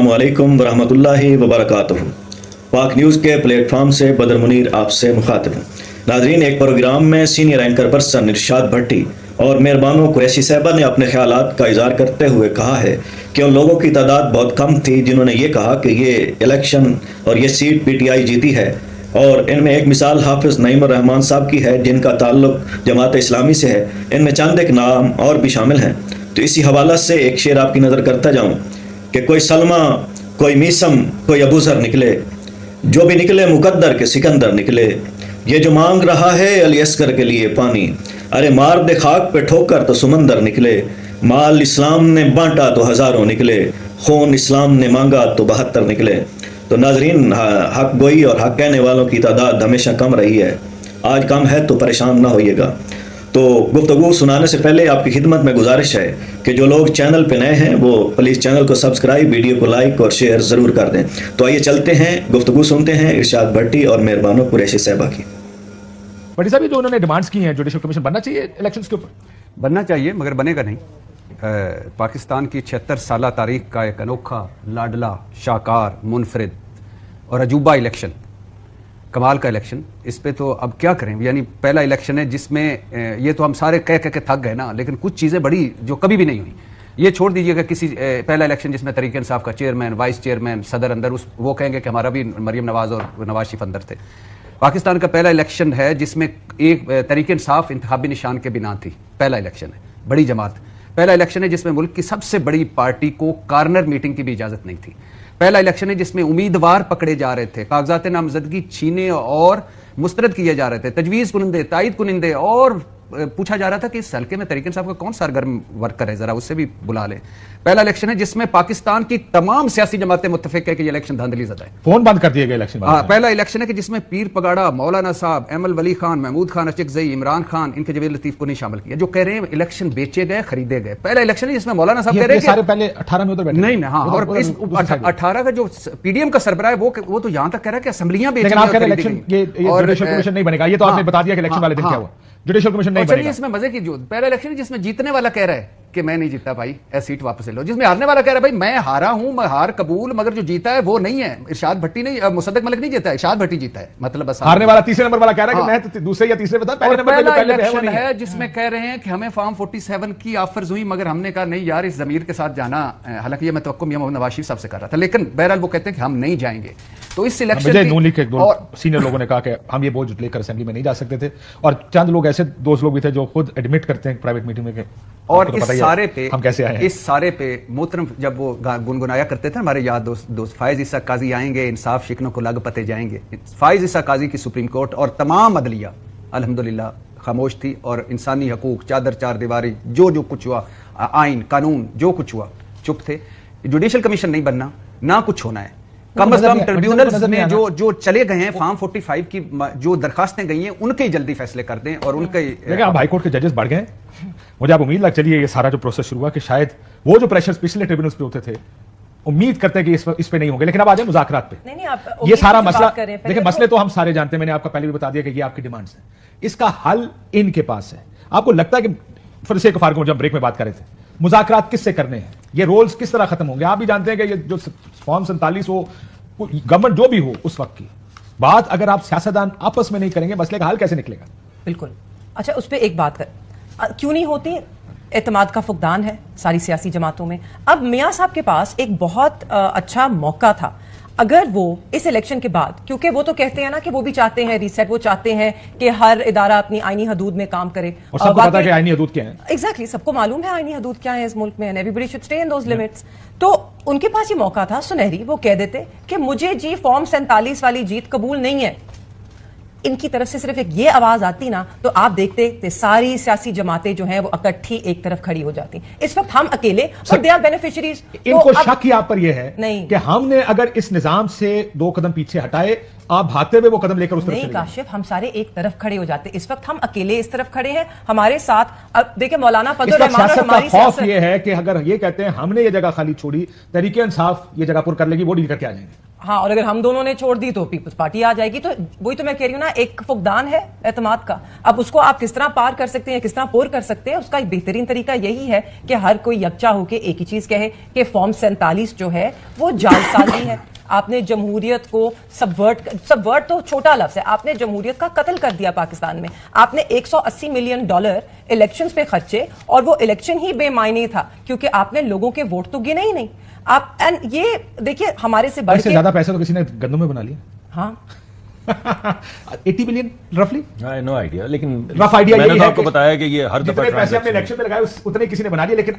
अस्सलामुअलैकुम वरहमतुल्लाहि वबरकातुहू। पाक न्यूज़ के प्लेटफॉर्म से बदर मुनीर आपसे मुखातिब हूँ। नाजरीन, एक प्रोग्राम में सीनियर एंकर पर्सन इरशाद भट्टी और मेहरबानों कुरैशी साहबा ने अपने ख्यालात का इज़हार करते हुए कहा है कि उन लोगों की तादाद बहुत कम थी जिन्होंने ये कहा कि ये इलेक्शन और ये सीट PTI जीती है, और इनमें एक मिसाल हाफिज़ नईमुर रहमान साहब की है जिनका ताल्लुक़ जमात इस्लामी से है। इनमें चंद एक नाम और भी शामिल हैं। तो इसी हवाला से एक शेर आपकी नज़र करता जाऊँ कि कोई सलमा, कोई मीसम, कोई अबूज़र निकले, जो भी निकले मुकद्दर के सिकंदर निकले। ये जो मांग रहा है अली अस्कर के लिए पानी, अरे मार दे खाक पे ठोकर तो समंदर निकले। माल इस्लाम ने बांटा तो हज़ारों निकले, खून इस्लाम ने मांगा तो 72 निकले। तो नाजरीन, हक गोई और हक कहने वालों की तादाद हमेशा कम रही है, आज कम है तो परेशान ना होइएगा। तो गुफ्तगू सुनाने से पहले आपकी खिदमत में गुजारिश है कि जो लोग चैनल पे नए हैं वो प्लीज़ चैनल को सब्सक्राइब, वीडियो को लाइक और शेयर ज़रूर कर दें। तो आइए चलते हैं, गुफ्तगू सुनते हैं इरशाद भट्टी और मेहरबानों कुरैशी साहबा की। भट्टी साहब, जो उन्होंने डिमांड्स की हैं, जुडिशल कमीशन बनना चाहिए इलेक्शंस के ऊपर? बनना चाहिए, मगर बनेगा नहीं। पाकिस्तान की 76 साल तारीख का एक अनोखा, लाडला, शाकार, मुनफरिद और अजूबा इलेक्शन, कमाल का इलेक्शन, इस पे तो अब क्या करें। यानी पहला इलेक्शन है जिसमें ये तो हम सारे कह के थक गए ना, लेकिन कुछ चीज़ें बड़ी जो कभी भी नहीं हुई। ये छोड़ दीजिएगा किसी पहला इलेक्शन जिसमें तहरीक इंसाफ का चेयरमैन, वाइस चेयरमैन, सदर अंदर, उस वो कहेंगे कि हमारा भी मरीम नवाज और नवाज शरीफ अंदर थे। पाकिस्तान का पहला इलेक्शन है जिसमें एक तहरीक इंसाफ इंतखाबी निशान के बिना थी। पहला इलेक्शन है, बड़ी जमात। पहला इलेक्शन है जिसमें मुल्क की सबसे बड़ी पार्टी को कार्नर मीटिंग की भी इजाज़त नहीं थी। पहला इलेक्शन है जिसमें उम्मीदवार पकड़े जा रहे थे, कागजात नामजदगी छीने और मुस्तरद किए जा रहे थे, तजवीज़ कुनिंदे, तायद कुनिंदे, और पूछा जा रहा था कि इस हल्के में तहरीक इंसाफ का कौन सरगर्म वर्कर है, जरा उससे भी बुला ले। पहला इलेक्शन है जिसमें पाकिस्तान की तमाम सियासी जमातें मुत्तफिक है कि ये इलेक्शन धांधली ज़दा है। फोन बंद कर दिए गए इलेक्शन। पहला इलेक्शन है कि जिसमें पीर पगाड़ा, मौलाना साहब, एमल वली खान, महमूद खान अचकज़ई, इमरान खान, इनके जवेद लतीफ को नहीं शामिल किया, जो कह रहे हैं इलेक्शन बेचे गए, खरीदे गए। पहला इलेक्शन है जिसमें मौलाना साहब कह रहे हैं सारे पहले 18 में उधर बैठे नहीं, हाँ, और इस 18 का जो PDM का सरबराह है वो तो यहां तक कह रहा है कि असेंबलियां बेच रही हैं। इलेक्शन ये जुडिशल कमीशन नहीं बनेगा, ये तो आपने बता दिया कि इलेक्शन वाले दिन क्या हुआ, जुडिशल कमीशन नहीं बनेगा। इसमें मजे की जो पहला इलेक्शन है जिसमें जीतने वाला कह रहा है कि मैं नहीं जीता भाई, सीट वापस ले लो, जिसमें हारने वाला कह रहा है भाई मैं हारा हूं, मैं हार कबूल, मगर जो जीता है वो नहीं है। इरशाद भट्टी नहीं, मुसद्दक मलिक नहीं जीता है, इरशाद भट्टी जीता है। मतलब बस हारने वाला तीसरे नंबर वाला कह रहा है कि मैं तो दूसरे या तीसरे पे था, पहले नंबर पे जो पहले इलेक्शन है जिसमें कह रहे हैं कि हमें फॉर्म 47 की ऑफर्स हुई, मगर हमने कहा नहीं यार, इस ज़मीर के साथ जाना, हालांकि ये मैं तवक्कुम मियां मोहम्मद नवाज शरीफ साहब से कर रहा था, लेकिन बहरहाल वो कहते हैं कि हम नहीं जाएंगे। तो इस इलेक्शन नून लीग के सीनियर लोगों ने कहा कि हम ये बोझ लेकर असेंबली में नहीं जा सकते थे, और चंद लोग ऐसे दोस्त लोग भी थे जो खुद एडमिट करते हैं प्राइवेट मीटिंग में। और इस सारे पे हम कैसे आए हैं, इस सारे पे मोहतरम जब वो गुनगुनाया करते थे हमारे याद दोस्त फायज ईसा काजी आएंगे, इंसाफ शिकनों को लग पते जाएंगे। फायज ईसा काजी की सुप्रीम कोर्ट और तमाम अदलिया अल्हम्दुलिल्लाह खामोश थी, और इंसानी हकूक, चादर चार दीवारी, जो कुछ हुआ, आइन कानून जो कुछ हुआ, चुप थे। जुडिशल कमीशन नहीं बनना, ना कुछ होना है। कम अज कम ट्रिब्यूनल्स में जो चले गए हैं, फॉर्म 45 की जो दरखास्तें गई हैं उनके जल्दी फैसले कर दें, और उनके अब हाई कोर्ट के जजेस बढ़ गए। मुझे आप उम्मीद लग चलिए ये सारा जो प्रोसेस शुरू हुआ कि शायद वो जो प्रेशर्स पिछले ट्रिब्यूनल्स पे होते थे, उम्मीद करते हैं कि इस पे नहीं होंगे। लेकिन अब आ जाए मुज़ाकरात पे। नहीं, आप ये सारा मसला, देखिए मसले तो हम सारे जानते हैं, मैंने आपका पहले भी बता दिया कि ये आपकी डिमांड्स हैं, इसका हल इनके पास है। आपको लगता है कि फिर से फारूक जब ब्रेक में बात कर रहे थे, मुज़ाकरात किससे करने हैं, ये रोल्स किस तरह खत्म होंगे? आप भी जानते हैं कि ये जो फॉर्म 47 हो, गवर्नमेंट जो भी हो उस वक्त की बात, अगर आप सियासतदान आपस में नहीं करेंगे, मसले का हल कैसे निकलेगा? बिल्कुल। अच्छा, उस पर एक बात क्यों नहीं होती? एतमाद का फुकदान है सारी सियासी जमातों में। अब मियां साहब के पास एक बहुत अच्छा मौका था, अगर वो इस इलेक्शन के बाद, क्योंकि वो तो कहते हैं ना कि वो भी चाहते हैं रीसेट, वो चाहते हैं कि हर इदारा अपनी आईनी हदूद में काम करे, और सबको पता है कि आईनी हदूद क्या है। एग्जैक्टली, सबको मालूम है आईनी हदूद क्या है इस मुल्क में, everybody should stay in those limits. तो उनके पास ये मौका था सुनहरी, वो कह देते कि मुझे जी फॉर्म 47 वाली जीत कबूल नहीं है। इनकी तरफ से सिर्फ एक ये आवाज आती ना, तो आप देखते थे सारी सियासी जमातें जो हैं वो इकट्ठी एक तरफ खड़ी हो जाती। इस वक्त हम अकेले, और दे आर बेनिफिशियरीज। इनको शक ही आप पर यह है नहीं कि हमने अगर इस निजाम से 2 कदम पीछे हटाए, आप भागते हुए वो कदम लेकर उस तरफ नहीं काशिफ, हम सारे एक तरफ खड़े हो जाते। इस वक्त हम अकेले इस तरफ खड़े हैं, हमारे साथ अब देखिए मौलाना फजल रहमान और हमारी खौफ ये है कि अगर ये कहते हैं हमने ये जगह खाली छोड़ी, तहरीक इंसाफ ये जगह पुर कर लेगी, वो डील करके आ जाएंगे। ہاں اور اگر ہم دونوں نے چھوڑ دی تو پیپلز پارٹی آ جائے گی. تو وہی تو میں کہہ رہی ہوں نا, ایک فقدان ہے اعتماد کا. اب اس کو آپ کس طرح پار کر سکتے ہیں, کس طرح پور کر سکتے ہیں, اس کا ایک بہترین طریقہ یہی ہے کہ ہر کوئی یکجا ہو کے ایک ہی چیز کہے کہ فارم 47 جو ہے وہ جعل سازی ہے. آپ نے جمہوریت کو سبورٹ تو چھوٹا لفظ ہے, آپ نے جمہوریت کا قتل کر دیا پاکستان میں. آپ نے $180 ملین الیکشنز پہ خرچے, اور وہ الیکشن ہی بے معنی تھا کیونکہ آپ نے لوگوں کے ووٹ تو گنے ہی نہیں. آپ یہ دیکھیے ہمارے سے بڑھ اس سے کے زیادہ پیسے تو کسی نے گندم میں بنا لیا. ہاں 80 ملین رفلی نو آئیڈیا, لیکن رف آئیڈیا میں یہی نے تو ہے آپ کو کہ بتایا کہ یہ ہر دفعہ جتنے پیسے ہم نے transaction- الیکشن میں لگائے اتنے کسی نے بنا لیے, لیکن اب